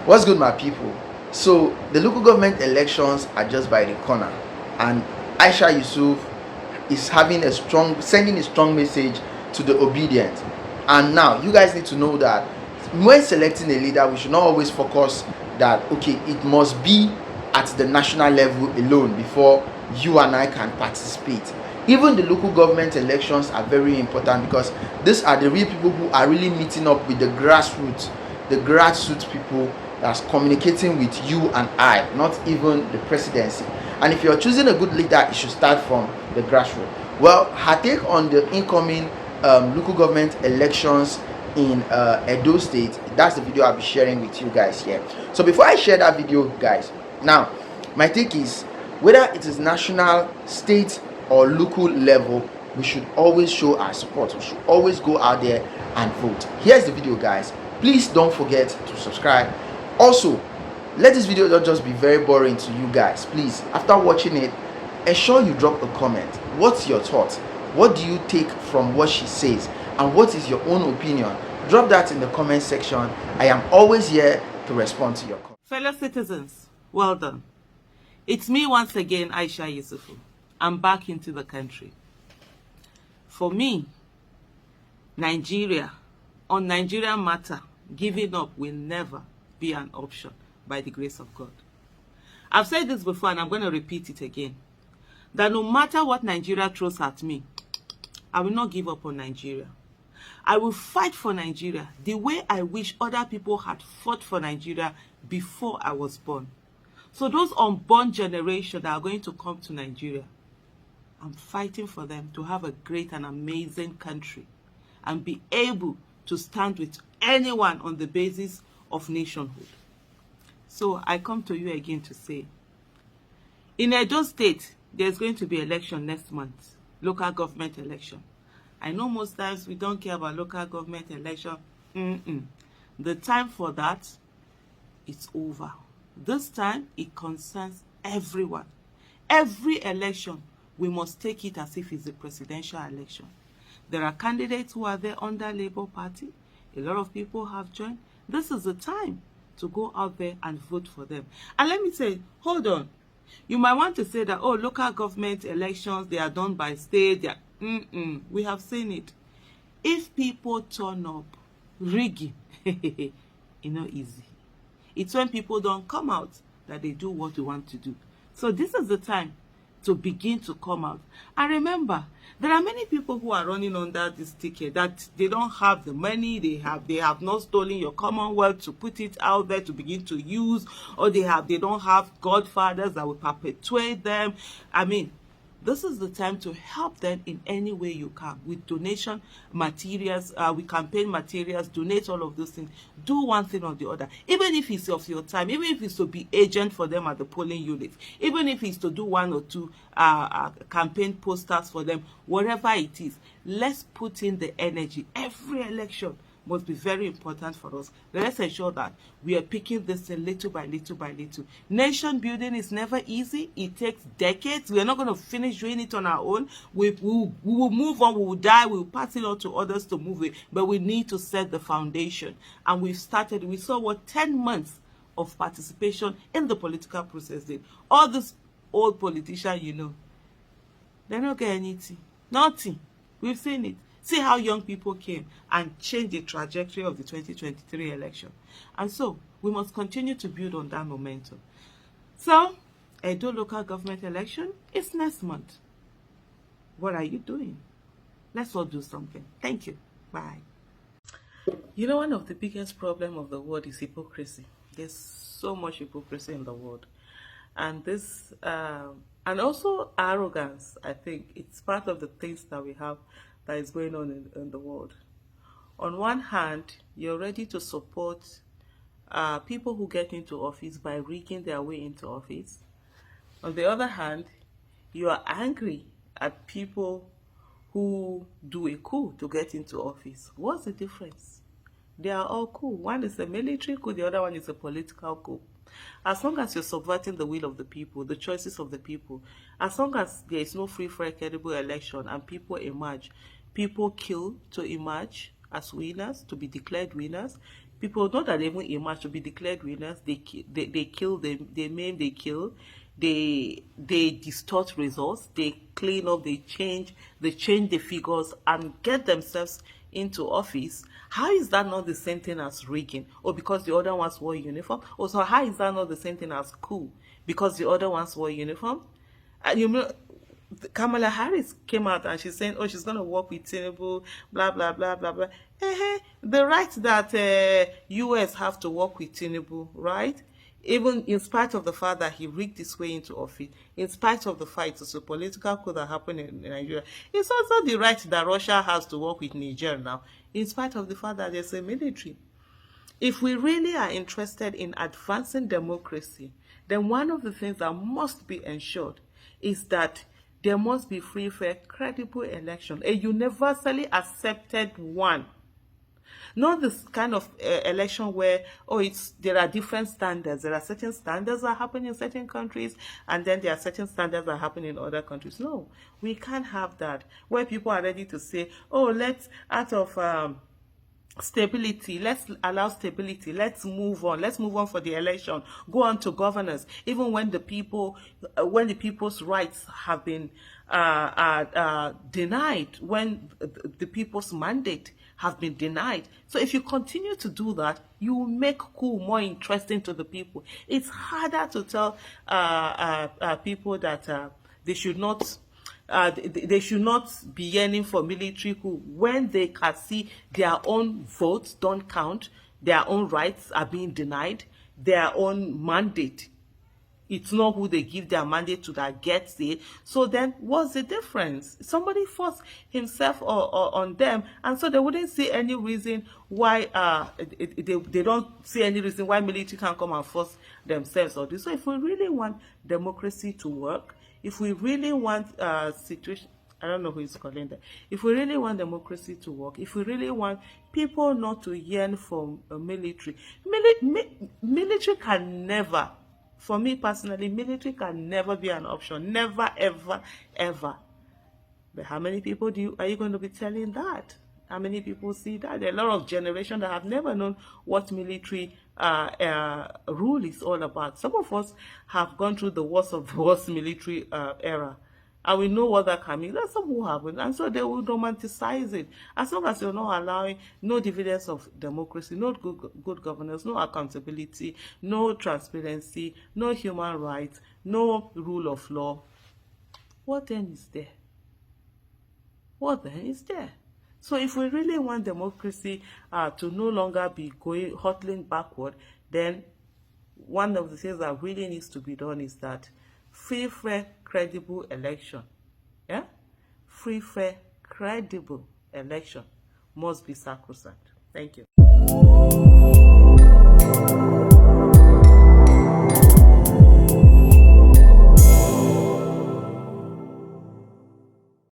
What's good, my people? So the local government elections are just by the corner, and Aisha Yesufu is sending a strong message to the Obidient. And now you guys need to know that when selecting a leader, we should not always focus that okay, it must be at the national level alone before you and I can participate. Even the local government elections are very important, because these are the real people who are really meeting up with the grassroots people that's communicating with you and I, not even the presidency. And if you're choosing a good leader, it should start from the grassroots. Well, her take on the incoming local government elections in Edo State, that's the video I'll be sharing with you guys here. So before I share that video, guys, now my take is, whether it is national, state, or local level, we should always show our support. We should always go out there and vote. Here's the video, guys. Please don't forget to subscribe. Also, let this video not just be very boring to you guys. Please, after watching it, ensure you drop a comment. What's your thoughts? What do you take from what she says, and what is your own opinion? Drop that in the comment section. I am always here to respond to your comments. Fellow citizens, well done. It's me once again, Aisha Yesufu. I'm back into the country. For me, Nigeria, on Nigerian matter, giving up will never be an option by the grace of God. I've said this before, and I'm going to repeat it again, that no matter what Nigeria throws at me, I will not give up on Nigeria. I will fight for Nigeria the way I wish other people had fought for Nigeria before I was born. So those unborn generation that are going to come to Nigeria, I'm fighting for them to have a great and amazing country and be able to stand with anyone on the basis of nationhood. So I come to you again to say, in Edo State, there's going to be election next month, local government election. I know most times we don't care about local government election. The time for that is over. This time, it concerns everyone. Every election, we must take it as if it's a presidential election. There are candidates who are there under Labour Party. A lot of people have joined. This is the time to go out there and vote for them. And let me say, hold on. You might want to say that, oh, local government elections, they are done by state. They are... We have seen it. If people turn up rigging, it's not easy. It's when people don't come out that they do what they want to do. So this is the time to begin to come out. And remember, there are many people who are running under this ticket that they don't have the money, they have not stolen your commonwealth to put it out there to begin to use, or they don't have godfathers that will perpetuate them. I mean, this is the time to help them in any way you can, with donation materials, with campaign materials, donate all of those things. Do one thing or the other, even if it's of your time, even if it's to be agent for them at the polling unit, even if it's to do one or two campaign posters for them, whatever it is. Let's put in the energy. Every election must be very important for us. Let's ensure that we are picking this thing little by little by little. Nation building is never easy. It takes decades. We are not going to finish doing it on our own. We will move on. We will die. We will pass it on to others to move it. But we need to set the foundation. And we've started. We saw what 10 months of participation in the political process did. All these old politicians, you know, they don't get anything. Nothing. We've seen it. See how young people came and changed the trajectory of the 2023 election. And so, we must continue to build on that momentum. So, Edo local government election is next month. What are you doing? Let's all do something. Thank you. Bye. You know, one of the biggest problems of the world is hypocrisy. There's so much hypocrisy in the world. And this, and also arrogance, I think, it's part of the things that we have that is going on in the world. On one hand, you're ready to support people who get into office by rigging their way into office. On the other hand, you are angry at people who do a coup to get into office. What's the difference? They are all coup. One is a military coup, the other one is a political coup. As long as you're subverting the will of the people, the choices of the people, as long as there is no free, fair, credible election and people emerge, people kill to emerge as winners, to be declared winners, People know that they even emerge to be declared winners. They kill, they maim, they kill, they distort results, they clean up, they change the figures and get themselves into office. How is that not the same thing as rigging? Or because the other ones wore uniform? Or so how is that not the same thing as coup? Because the other ones wore uniform? And you know, Kamala Harris came out and she's saying, oh, she's going to work with Tinubu, blah, blah, blah, blah, blah. The right that US have to work with Tinubu, right? Even in spite of the fact that he rigged his way into office, in spite of the fight, it's a political coup that happened in Nigeria, it's also the right that Russia has to work with Niger now, in spite of the fact that there's a military. If we really are interested in advancing democracy, then one of the things that must be ensured is that there must be free, fair, credible election, a universally accepted one. Not this kind of election where, oh, there are different standards. There are certain standards that happen in certain countries, and then there are certain standards that happen in other countries. No, we can't have that, where people are ready to say, oh, let's, out of stability, let's allow stability, let's move on for the election, go on to governance, even when the people's rights have been denied, when the people's mandate have been denied. So if you continue to do that, you will make coup more interesting to the people. It's harder to tell people that they should not be yearning for military coup when they can see their own votes don't count, their own rights are being denied, their own mandate. It's not who they give their mandate to that gets it. So then what's the difference? Somebody forced himself on them, and so they wouldn't see any reason why they don't see any reason why military can come and force themselves on this. So if we really want democracy to work, if we really want situation, I don't know who is calling that. If we really want democracy to work, if we really want people not to yearn for military can never, for me personally, military can never be an option. Never, ever, ever. But how many people are you going to be telling that? How many people see that? There are a lot of generations that have never known what military rule is all about. Some of us have gone through the worst of the worst military era, and we know what that can mean. There's some who haven't, and so they will romanticize it. As long as you're not allowing no dividends of democracy, no good governance, no accountability, no transparency, no human rights, no rule of law, what then is there? What then is there? So if we really want democracy to no longer be hurtling backward, then one of the things that really needs to be done is that free, fair, credible election. Yeah? Free, fair, credible election must be sacrosanct. Thank you.